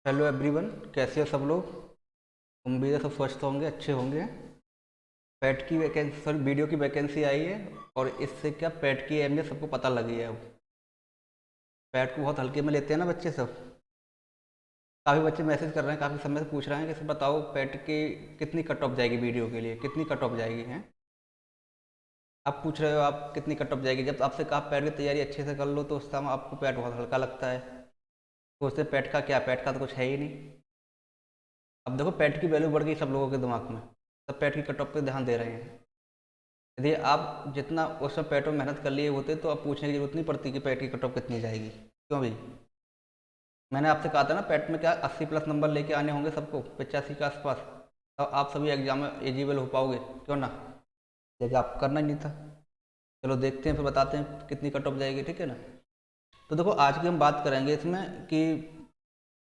Hello everyone, कैसे हो सब लोग। उम्मीद है सब स्वस्थ होंगे, अच्छे होंगे। पेट की वैकेंसी, सॉरी, वीडियो की वैकेंसी आई है और इससे क्या पेट की अहमियत सबको पता लगी है अब। पेट को बहुत हल्के में लेते हैं ना बच्चे सब। काफ़ी बच्चे मैसेज कर रहे हैं, काफ़ी समय से पूछ रहे हैं कि सर बताओ पेट की कितनी कट ऑफ जाएगी, वीडियो के लिए कितनी कट ऑफ जाएगी हैं। आप पूछ रहे हो आप कितनी कट ऑफ जाएगी, जब आपसे कहा पेट की तैयारी अच्छे से कर लो तो उस समय आपको पेट बहुत हल्का लगता है। तो उससे पेट का क्या, पेट का तो कुछ है ही नहीं। अब देखो पेट की वैल्यू बढ़ गई सब लोगों के दिमाग में, सब पेट की कट ऑफ पे ध्यान दे रहे हैं। यदि आप जितना उस समय पेट में मेहनत कर लिए होते तो अब पूछने की जरूरत नहीं पड़ती कि पेट की कट ऑफ कितनी जाएगी, क्यों भाई। मैंने आपसे कहा था ना पेट में क्या 80 प्लस नंबर लेके आने होंगे सबको, 85 के आसपास, तो आप सभी एग्जाम में एलिजिबल हो पाओगे, क्यों ना। लेकिन आप करना ही नहीं था। चलो देखते हैं, फिर बताते हैं कितनी कट ऑफ जाएगी, ठीक है ना। तो देखो आज की हम बात करेंगे इसमें कि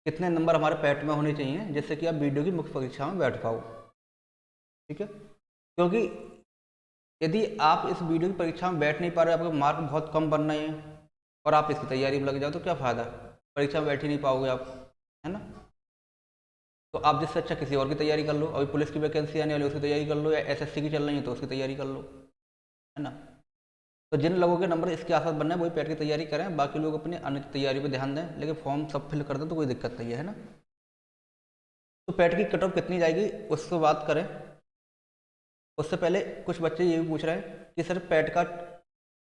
कितने नंबर हमारे पेट में होने चाहिए जिससे कि आप वीडियो की मुख्य परीक्षा में बैठ पाओ, ठीक है। क्योंकि यदि आप इस वीडियो की परीक्षा में बैठ नहीं पा रहे, आपके मार्क बहुत कम बन रहे हैं और आप इसकी तैयारी में लग जाओ तो क्या फ़ायदा। परीक्षा में बैठ ही नहीं पाओगे आप, है ना। तो आप जिससे अच्छा किसी और की तैयारी कर लो, अभी पुलिस की वैकेंसी आने वाली है, उसकी तैयारी कर लो, या एसएससी की चल रही है तो उसकी तैयारी कर लो, है ना। तो जिन लोगों के नंबर इसके आसपास बनना है वही पेट की तैयारी करें, बाकी लोग अपनी अन्य तैयारी पर ध्यान दें, लेकिन फॉर्म सब फिल कर दें तो कोई दिक्कत नहीं है ना। तो पेट की कट ऑफ कितनी जाएगी उससे बात करें। उससे पहले कुछ बच्चे ये भी पूछ रहे हैं कि सर पेट का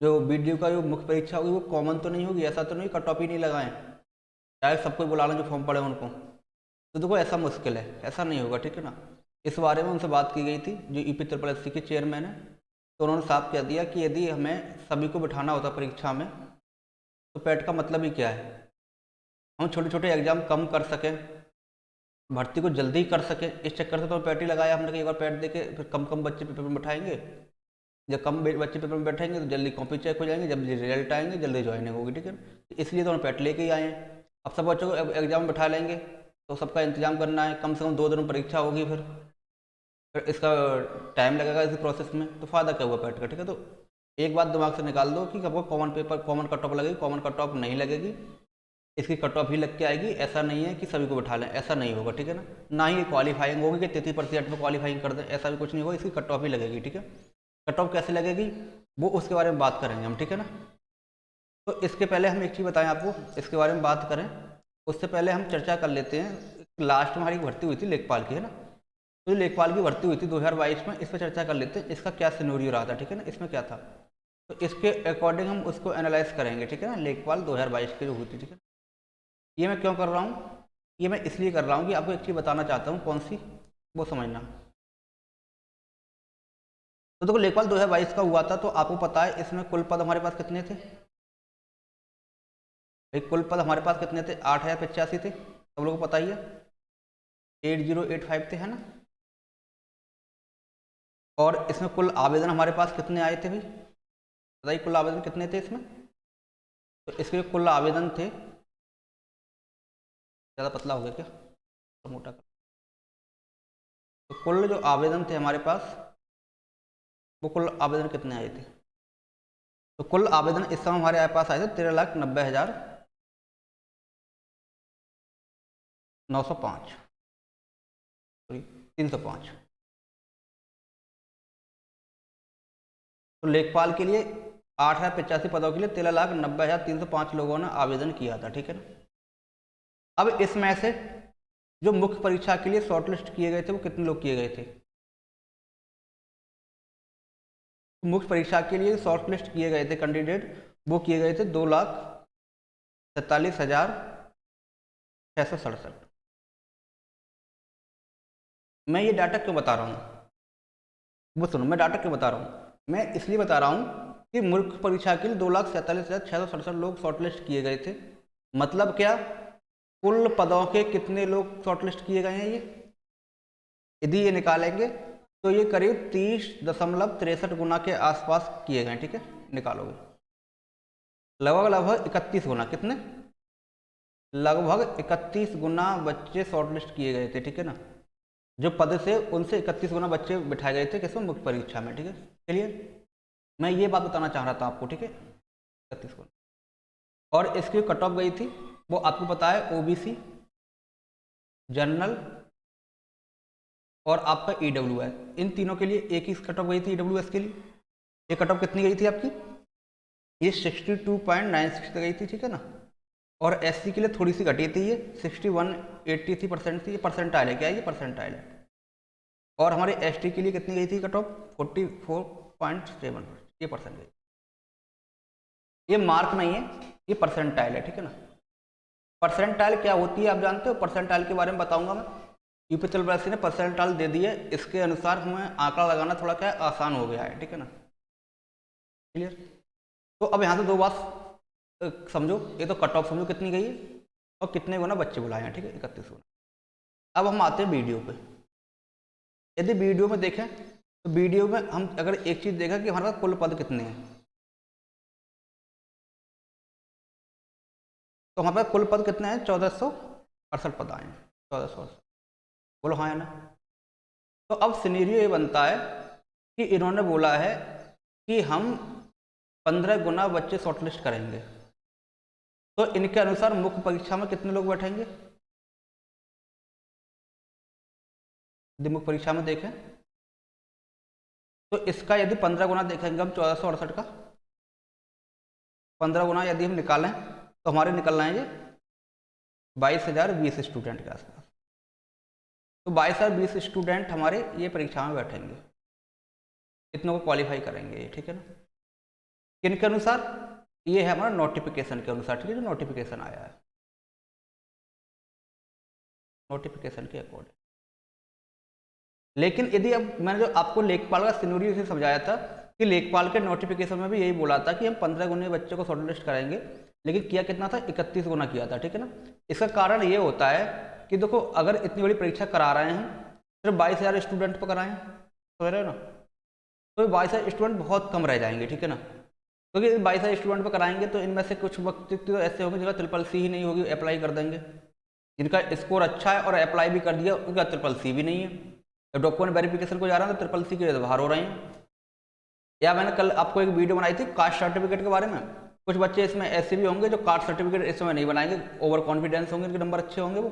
जो वीडियो का जो मुख्य परीक्षा होगी वो कॉमन तो नहीं होगी, ऐसा तो नहीं कट ऑफ ही नहीं लगाएं, डायरेक्ट सबको बुला लें जो फॉर्म पड़े उनको। तो देखो ऐसा मुश्किल है, ऐसा नहीं होगा, ठीक है ना। इस बारे में उनसे बात की गई थी जो यूपी ट्रिपल एस सी के चेयरमैन है। तो उन्होंने साफ कह दिया कि यदि हमें सभी को बिठाना होता परीक्षा में तो पेट का मतलब ही क्या है। हम छोटे छोटे एग्जाम कम कर सकें, भर्ती को जल्दी कर सकें, इस चक्कर से तो पैट ही लगाया हमने कि एक बार पैट दे के फिर कम कम बच्चे पेपर में बैठाएंगे। जब कम बच्चे पेपर में बैठेंगे तो जल्दी कॉपी चेक हो जाएंगे, जब रिजल्ट आएंगे जल्दी ज्वाइनिंग होगी, ठीक है। तो इसलिए तो हम पैट लेके ही आए हैं। अब सब बच्चों को एग्जाम में बैठा लेंगे तो सबका इंतजाम करना है, कम से कम 2 दिन में परीक्षा होगी, फिर इसका टाइम लगेगा इस प्रोसेस में, तो फ़ायदा क्या हुआ पैट का, ठीक है। तो एक बात दिमाग से निकाल दो कि आपको common paper common cut off लगेगी, कॉमन कट ऑफ नहीं लगेगी। इसकी कट ऑफ ही लग के आएगी, ऐसा नहीं है कि सभी को बैठा लें, ऐसा नहीं होगा, ठीक है ना। ना ही क्वालिफाइंग होगी कि 33% में क्वालिफाइंग कर दें, ऐसा भी कुछ नहीं होगा, इसकी कट ऑफ ही लगेगी, ठीक है। कट ऑफ कैसे लगेगी वो उसके बारे में बात करेंगे हम, ठीक है ना। तो इसके पहले हम एक चीज़ बताएं आपको, इसके बारे में बात करें उससे पहले हम चर्चा कर लेते हैं। लास्ट में हमारी भर्ती हुई थी लेखपाल की, है ना। तो जो लेखपाल की भर्ती हुई थी 2022 में, इस पर चर्चा कर लेते हैं, इसका क्या सिनेरियो रहा था, ठीक है ना, इसमें क्या था। तो इसके अकॉर्डिंग हम उसको एनालाइज करेंगे, ठीक है ना, लेखपाल 2022 की जो हुई थी, ठीक है। ये मैं क्यों कर रहा हूँ, ये मैं इसलिए कर रहा हूँ कि आपको एक चीज़ बताना चाहता हूँ, कौन सी, वो समझना। तो देखो लेखपाल 2022 का हुआ था, तो आपको पता है इसमें कुल पद हमारे पास कितने थे। एक कुल पद हमारे पास कितने थे, 8,085 थे, सब लोगों को पता ही है। 8085 थे, है ना। और इसमें कुल आवेदन हमारे पास कितने आए थे भाई, बताइए कुल आवेदन कितने थे इसमें। तो इसके कुल आवेदन थे, ज़्यादा पतला हो गया क्या, तो मोटा कर। तो कुल जो आवेदन थे हमारे पास, वो कुल आवेदन कितने आए थे। तो कुल आवेदन इस समय हमारे पास आए थे 13,90,905, सॉरी 305। तो लेखपाल के लिए 8,085 पदों के लिए 13,90,305 लोगों ने आवेदन किया था, ठीक है ना। अब इसमें से जो मुख्य परीक्षा के लिए शॉर्टलिस्ट किए गए थे वो कितने लोग किए गए थे। मुख्य परीक्षा के लिए शॉर्टलिस्ट किए गए थे कैंडिडेट, वो किए गए थे 2,47,667। मैं ये डाटा क्यों बता रहा हूँ, वो सुनो, मैं डाटा क्यों बता रहा हूँ, मैं इसलिए बता रहा हूँ कि मुख्य परीक्षा के लिए 2,47,667 लोग शॉर्टलिस्ट किए गए थे। मतलब क्या, कुल पदों के कितने लोग शॉर्टलिस्ट किए गए हैं ये, यदि ये निकालेंगे तो ये करीब 30.63 गुना के आसपास किए गए, ठीक है। निकालोगे लगभग लगभग 31 गुना, कितने, लगभग 31 गुना बच्चे शॉर्टलिस्ट किए गए थे, ठीक है ना। जो पद से उनसे 31 गुना बच्चे बिठाए गए थे किसमें, मुख्य परीक्षा में, ठीक है। चलिए मैं ये बात बताना चाह रहा था आपको, ठीक है, 31 गुना। और इसकी कट ऑफ गई थी, वो आपको पता है ओबीसी जनरल और आपका EWS, इन तीनों के लिए एक ही कट ऑफ गई थी EWS के लिए। ये कट ऑफ कितनी गई थी आपकी, ये 62.96 गई थी, ठीक है ना। और SC के लिए थोड़ी सी घटी थी, ये 6183% थी, ये परसेंटाइल है, क्या है ये परसेंटाइल है। और हमारे ST के लिए कितनी गई थी कट ऑफ, 44.7, ये परसेंट गई। ये मार्क नहीं है, ये परसेंटाइल है, ठीक है ना। परसेंटाइल क्या होती है आप जानते हो, परसेंटाइल के बारे में बताऊंगा मैं। यूपी ट्रिपल ने परसेंटाइल दे दी है, इसके अनुसार हमें आंकड़ा लगाना थोड़ा क्या है आसान हो गया है, ठीक है ना, क्लियर। तो अब यहाँ से दो बात समझो, ये तो कट ऑफ समझो कितनी गई है और कितने गुना बच्चे बुलाए हैं, ठीक है, 31 गुना। अब हम आते हैं वीडियो पे। यदि वीडियो में देखें तो वीडियो में हम अगर एक चीज़ देखा कि हमारे पास कुल पद कितने हैं, तो हमारे पास कुल पद कितने हैं, 1468 पद आए हैं, 1468। बोलो हाँ या ना। तो अब सिनेरियो ये बनता है कि इन्होंने बोला है कि हम 15 गुना बच्चे शॉर्टलिस्ट करेंगे, तो इनके अनुसार मुख्य परीक्षा में कितने लोग बैठेंगे। यदि मुख्य परीक्षा में देखें तो इसका यदि 15 गुना देखेंगे हम 1468 का, 15 गुना यदि हम निकालें तो हमारे निकलना है ये 22,020 स्टूडेंट के आसपास। तो 22,020 स्टूडेंट हमारे ये परीक्षा में बैठेंगे, इतनों को क्वालिफाई करेंगे ये, ठीक है ना। किनके अनुसार, ये है हमारा नोटिफिकेशन के अनुसार, ठीक है, जो नोटिफिकेशन आया है, नोटिफिकेशन के अकॉर्डिंग। लेकिन यदि अब मैंने जो आपको लेखपाल का सिनेरियो से समझाया था कि लेखपाल के नोटिफिकेशन में भी यही बोला था कि हम 15 गुने बच्चों को शॉर्टलिस्ट करेंगे, लेकिन किया कितना था, 31 गुना किया था, ठीक है ना। इसका कारण ये होता है कि देखो अगर इतनी बड़ी परीक्षा करा रहे हैं, सिर्फ 22,000 स्टूडेंट पर कराएं, समझ रहे हो ना, तो 22,000 स्टूडेंट बहुत कम रह जाएंगे, ठीक है ना। क्योंकि 22,000 स्टूडेंट पर कराएंगे तो इनमें से कुछ वक्त तो ऐसे होंगे जिनका SSS ही नहीं होगी, अप्लाई कर देंगे। जिनका स्कोर अच्छा है और अप्लाई भी कर दिया, उनका SSS भी नहीं है, डॉक्यूमेंट वेरिफिकेशन को जा रहा है तो SSS के बाहर हो रहे हैं। या मैंने कल आपको एक वीडियो बनाई थी कास्ट सर्टिफिकेट के बारे में, कुछ बच्चे इसमें ऐसे भी होंगे जो कास्ट सर्टिफिकेट इस समय नहीं बनाएंगे, ओवर कॉन्फिडेंस होंगे, उनके नंबर अच्छे होंगे, वो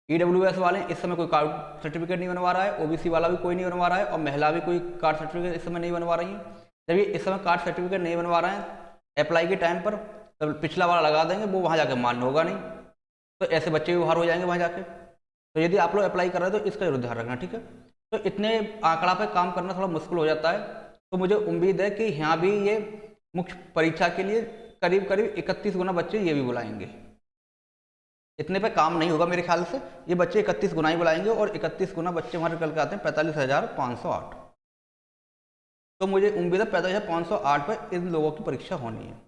EWS वाले इस समय कोई कास्ट सर्टिफिकेट नहीं बनवा रहा है, OBC वाला भी कोई नहीं बनवा रहा है, और महिला भी कोई कास्ट सर्टिफिकेट इस समय नहीं बनवा रही है। जब ये इस समय कास्ट सर्टिफिकेट नहीं बनवा रहे हैं अप्लाई के टाइम पर, तब पिछला वाला लगा देंगे, वो वहाँ जाकर मान्य होगा नहीं, तो ऐसे बच्चे भी बाहर हो जाएंगे वहाँ जाके। तो यदि आप लोग अप्लाई कर रहे हो तो इसका जरूर ध्यान रखना, ठीक है। तो इतने आंकड़ा पे काम करना थोड़ा मुश्किल हो जाता है, तो मुझे उम्मीद है कि यहाँ भी ये मुख्य परीक्षा के लिए करीब करीब 31 गुना बच्चे ये भी बुलाएंगे। इतने पे काम नहीं होगा मेरे ख्याल से, ये बच्चे 31 गुना ही बुलाएंगे, और 31 गुना बच्चे हमारे निकल के आते हैं 45,508। तो मुझे उम्मीद है 45,508 पर इन लोगों की परीक्षा होनी है।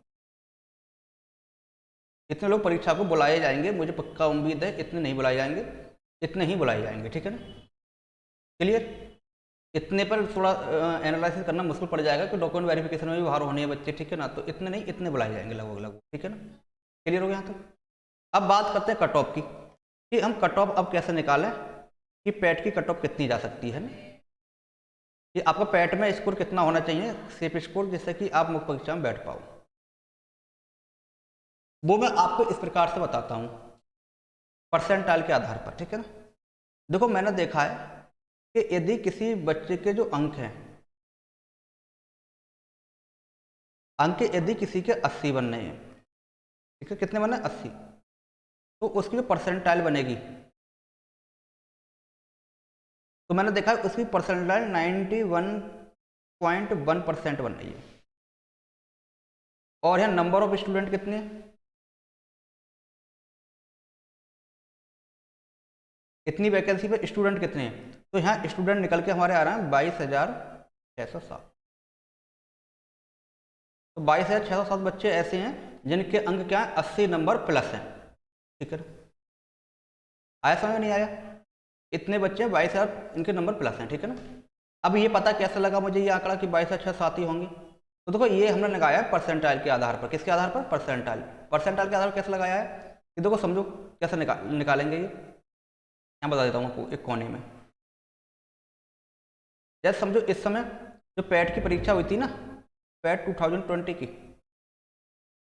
इतने लोग परीक्षा को बुलाए जाएंगे, मुझे पक्का उम्मीद है, इतने नहीं बुलाए जाएंगे, इतने ही बुलाए जाएंगे, ठीक है ना, क्लियर। इतने पर थोड़ा एनालिसिस करना मुश्किल पड़ जाएगा कि डॉक्यूमेंट वेरिफिकेशन में भी बाहर होने हैं बच्चे, ठीक है ना, तो इतने नहीं, इतने बुलाए जाएंगे लगभग लगभग, ठीक है ना, क्लियर हो गया यहाँ तक। अब बात करते हैं कट ऑफ की, कि हम कट ऑफ अब कैसे निकालें, कि पैट की कट ऑफ कितनी जा सकती है ना, कि आपका पैट में स्कोर कितना होना चाहिए, सेफ स्कोर, जिससे कि आप मुख्य परीक्षा में बैठ पाओ। वो मैं आपको इस प्रकार से बताता हूँ, परसेंटाइल के आधार पर, ठीक है ना। देखो मैंने देखा है कि यदि किसी बच्चे के जो अंक हैं, अंक यदि किसी के 80 बनने हैं, ठीक है, कितने बने 80, तो उसकी जो परसेंटाइल बनेगी, तो मैंने देखा है उसकी परसेंटाइल 91.1% बन रही है। और यहाँ नंबर ऑफ स्टूडेंट कितने हैं, इतनी वैकेंसी पे स्टूडेंट कितने हैं, तो यहाँ स्टूडेंट निकल के हमारे आ रहे हैं 22,607। तो 22,607 बच्चे ऐसे हैं जिनके अंक क्या है, 80 नंबर प्लस हैं, ठीक है। आया समझ में नहीं आया, इतने बच्चे 22,000 इनके नंबर प्लस हैं, ठीक है ना। अब ये पता कैसे लगा मुझे ये आंकड़ा कि 22,607 ही होंगे, तो देखो ये हमने लगाया है परसेंटाइल के आधार पर। किसके आधार पर, परसेंटाइल। परसेंटाइल के आधार पर कैसे लगाया है, कि देखो समझो कैसे निकालेंगे ये, मैं बता देता हूँ आपको एक कोने में। जैसे समझो इस समय जो पैट की परीक्षा हुई थी ना, पैट 2020 की,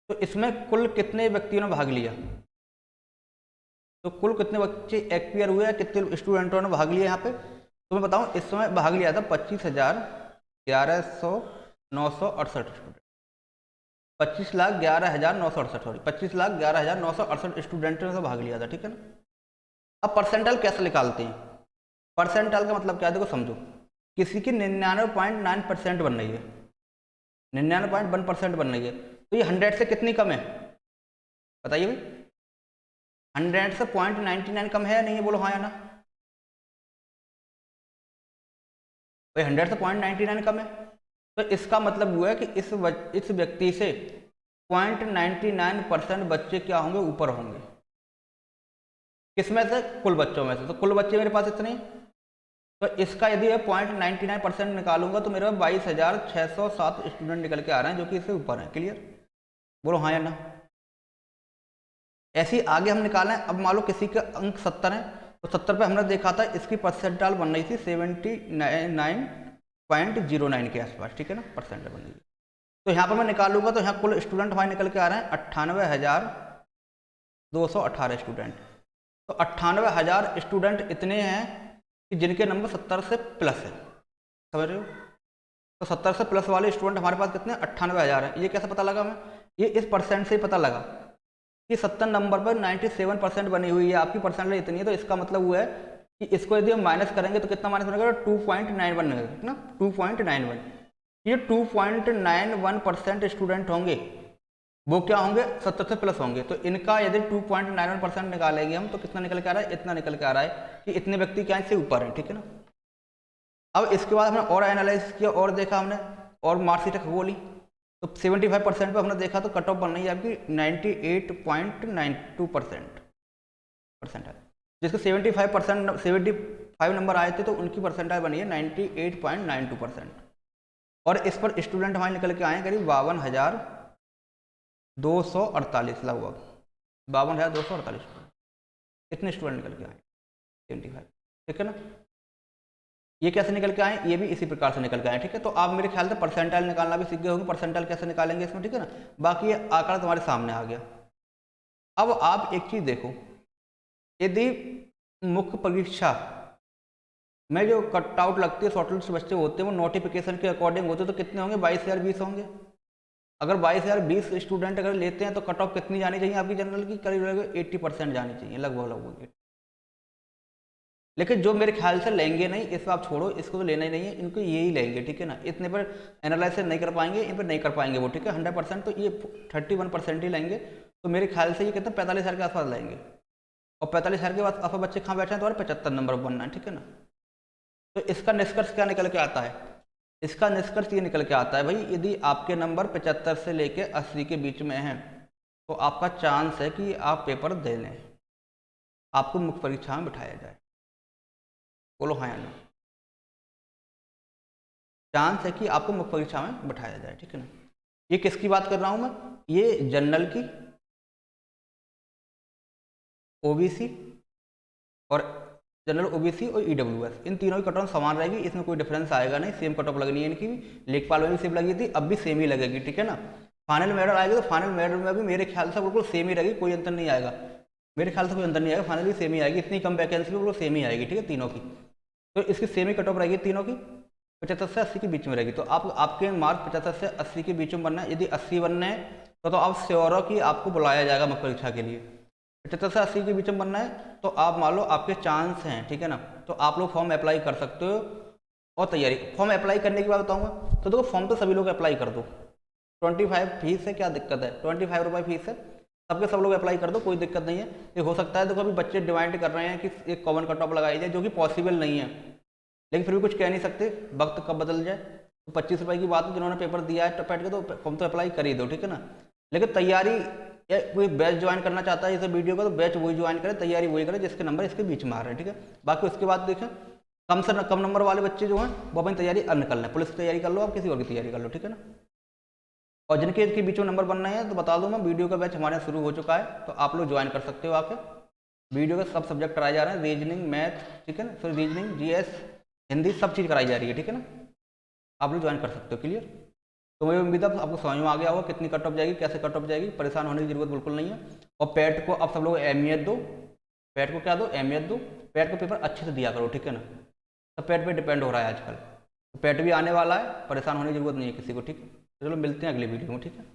तो इसमें कुल कितने व्यक्तियों ने भाग लिया, तो कुल कितने बच्चे एक्सपायर हुए हैं, कितने स्टूडेंटों ने भाग लिया यहाँ पे, तो मैं बताऊँ इस समय भाग लिया था 25,11,968 स्टूडेंट, 25,11,968 सॉरी 25,11,968 स्टूडेंटों ने भाग लिया था, ठीक है ना। अब परसेंटाइल कैसे निकालते हैं, परसेंटाइल का मतलब क्या है, देखो समझो, किसी की 99.9% बन रही है, 99.1% बन रही है, तो ये 100 से कितनी कम है बताइए भाई, 100 से 0.99 कम है या नहीं है, बोलो हाँ या ना भाई, 100 से 0.99 कम है, तो इसका मतलब हुआ है कि इस व्यक्ति से 0.99% बच्चे क्या होंगे, ऊपर होंगे, किसमें से, कुल बच्चों में से, तो कुल बच्चे मेरे पास इतने ही, तो इसका यदि 0.99% निकालूंगा तो मेरे पास 22,607 स्टूडेंट निकल के आ रहे हैं जो कि इससे ऊपर हैं, क्लियर, बोलो हाँ या ना। ऐसे ही आगे हम निकालें, अब मान लो किसी का अंक 70 है, तो 70 पे हमने देखा था इसकी परसेंटाइल बन रही थी 79.09 के आसपास, ठीक है ना, परसेंटाइल बन रही है, तो यहाँ पर मैं निकालूंगा तो यहाँ कुल स्टूडेंट हमारे निकल के आ रहे हैं 98,218 स्टूडेंट, तो 98,000 स्टूडेंट इतने हैं कि जिनके नंबर 70 से प्लस है, समझ रहे हो, तो 70 से प्लस वाले स्टूडेंट हमारे पास कितने 98,000 है। ये कैसे पता लगा हमें, ये इस परसेंट से ही पता लगा कि 70 नंबर पर 97% बनी हुई है, आपकी परसेंटेज इतनी है, तो इसका मतलब हुआ है कि इसको यदि हम माइनस करेंगे तो कितना माइनस बनेगा, 2.91 बनेगा ना, 2.91, ये 2.91% स्टूडेंट होंगे, वो क्या होंगे 70 से प्लस होंगे, तो इनका यदि 2.91% निकालेंगे हम तो कितना निकल के आ रहा है, इतना निकल के आ रहा है कि इतने व्यक्ति क्या से ऊपर हैं, ठीक है ना। अब इसके बाद हमने और एनालाइज किया और देखा हमने, और मार्कशीट खोली तो 75% पे हमने देखा तो कट ऑफ बन रही है आपकी 98.92% परसेंटाइल, जिसके 75 नंबर आए थे तो उनकी परसेंटाइल बनी है 98.92%, और इस पर स्टूडेंट हमारे निकल के आए हैं करीब 52,248 लगभग 52,248, इतने स्टूडेंट निकल के आए 75, ठीक है ना। ये कैसे निकल के आए, ये भी इसी प्रकार से निकल के आए, ठीक है। तो आप मेरे ख्याल से परसेंटाइल निकालना भी सीख गए होंगे, परसेंटाइल कैसे निकालेंगे इसमें, ठीक है ना। बाकी ये आंकड़ा तुम्हारे सामने आ गया। अब आप एक चीज देखो, यदि मुख्य परीक्षा में जो कट आउट लगती है, शॉर्ट लिस्ट बच्चे होते हैं वो नोटिफिकेशन के अकॉर्डिंग होते हैं, तो कितने होंगे 22,020 होंगे। अगर 22,020 स्टूडेंट अगर लेते हैं तो कट ऑफ कितनी जानी चाहिए आपकी जनरल की, करीब लगभग 80% जानी चाहिए, लगभग। लेकिन जो मेरे ख्याल से लेंगे नहीं, इसको आप छोड़ो, इसको तो लेना ही नहीं है, इनको यही लेंगे, ठीक है ना। इतने पर एनालिसिस नहीं कर पाएंगे, इन पर नहीं कर पाएंगे वो, ठीक है। 100% तो ये 31% ही लेंगे, तो मेरे ख्याल से ये कितने 45,000 के आसपास लेंगे, और 45,000 के आसपास बच्चे कहाँ बैठे हैं, तो 75 नंबर बनना है, ठीक है ना। तो इसका निष्कर्ष क्या निकल के आता है, इसका निष्कर्ष ये निकल के आता है भाई, यदि आपके नंबर 75 से लेके 80 के बीच में हैं तो आपका चांस है कि आप पेपर दे लें, आपको मुख्य परीक्षा में बिठाया जाए, बोलो हाँ या ना। चांस है कि आपको मुख्य परीक्षा में बैठाया जाए, ठीक है ना। ये किसकी बात कर रहा हूं मैं, ये जनरल की, ओबीसी और जनरल ओबीसी और ईडब्ल्यूएस, इन तीनों की कट ऑफ समान रहेगी, इसमें कोई डिफरेंस आएगा नहीं, सेम कट ऑफ लगनी है इनकी भी। लेखपाल में भी सेम लगी थी, अब भी सेम ही लगेगी, ठीक है ना। फाइनल मेरिट आएगी तो फाइनल मेरिट में भी मेरे ख्याल से बिल्कुल सेम ही रहेगी, कोई अंतर नहीं आएगा, मेरे ख्याल से कोई अंतर नहीं आएगा, फाइनल भी सेम ही आएगी, इतनी कम वैकेंसी भी बिल्कुल सेम ही आएगी, ठीक है, तीनों की। तो इसकी सेम ही कट ऑफ रहेगी तीनों की, 75 से 80 के बीच में रहेगी। तो आपके मार्क 75 से 80 के बीच में बनना है, यदि 80 बनना है तो आप श्योर हो कि आपको बुलाया जाएगा मुख्य परीक्षा के लिए। 75 से 80 के बीच में बनना है तो आप मान लो आपके चांस हैं, ठीक है ना। तो आप लोग फॉर्म अप्लाई कर सकते हो, और तैयारी, फॉर्म अप्लाई करने की बात बताऊँगा, तो देखो फॉर्म तो सभी लोग अप्लाई कर दो, 25 फीस है, क्या दिक्कत है, 25 रुपये फीस है, सबके सब लोग अप्लाई कर दो, कोई दिक्कत नहीं है। ये हो सकता है देखो अभी बच्चे डिमांड कर रहे हैं कि एक कॉमन कट ऑफ लगाई जाए, जो कि पॉसिबल नहीं है, लेकिन फिर भी कुछ कह नहीं सकते, वक्त कब बदल जाए। तो 25 रुपये की बात है, जिन्होंने पेपर दिया है टपैट के तो फॉर्म तो अप्लाई कर ही दो, ठीक है ना। लेकिन तैयारी, या कोई बैच ज्वाइन करना चाहता है इस वीडियो का, तो बैच वही ज्वाइन करे, तैयारी वही करे जिसके नंबर इसके बीच में आ रहे हैं, ठीक है। बाकी उसके बाद देखें, कम से कम नंबर वाले बच्चे जो हैं वो अपनी तैयारी अर्न कर लें, पुलिस की तैयारी कर लो, आप किसी और की तैयारी कर लो, ठीक है ना। और जिनके इसके बीच में नंबर बनना है तो बता दूं मैं, वीडियो का बैच हमारे यहाँ शुरू हो चुका है, तो आप लोग ज्वाइन कर सकते हो आके। वीडियो के सब सब्जेक्ट कराए जा रहे हैं, रीजनिंग, मैथ, ठीक है ना, फिर रीजनिंग, जीएस, हिंदी, सब चीज़ कराई जा रही है, ठीक है ना। आप लोग ज्वाइन कर सकते हो, क्लियर। तो मुझे उम्मीद है आपको समझ में आ गया होगा कितनी कट ऑफ जाएगी, कैसे कट ऑफ जाएगी, परेशान होने की जरूरत बिल्कुल नहीं है। और पैट को आप सब लोग अहमियत दो, पैट को क्या दो, अहमियत दो, पैट को पेपर अच्छे से दिया करो, ठीक है ना। सब पैट पे डिपेंड हो रहा है आजकल, तो पैट भी आने वाला है, परेशान होने की जरूरत नहीं है किसी को, ठीक है। चलो मिलते हैं अगली वीडियो में, ठीक है।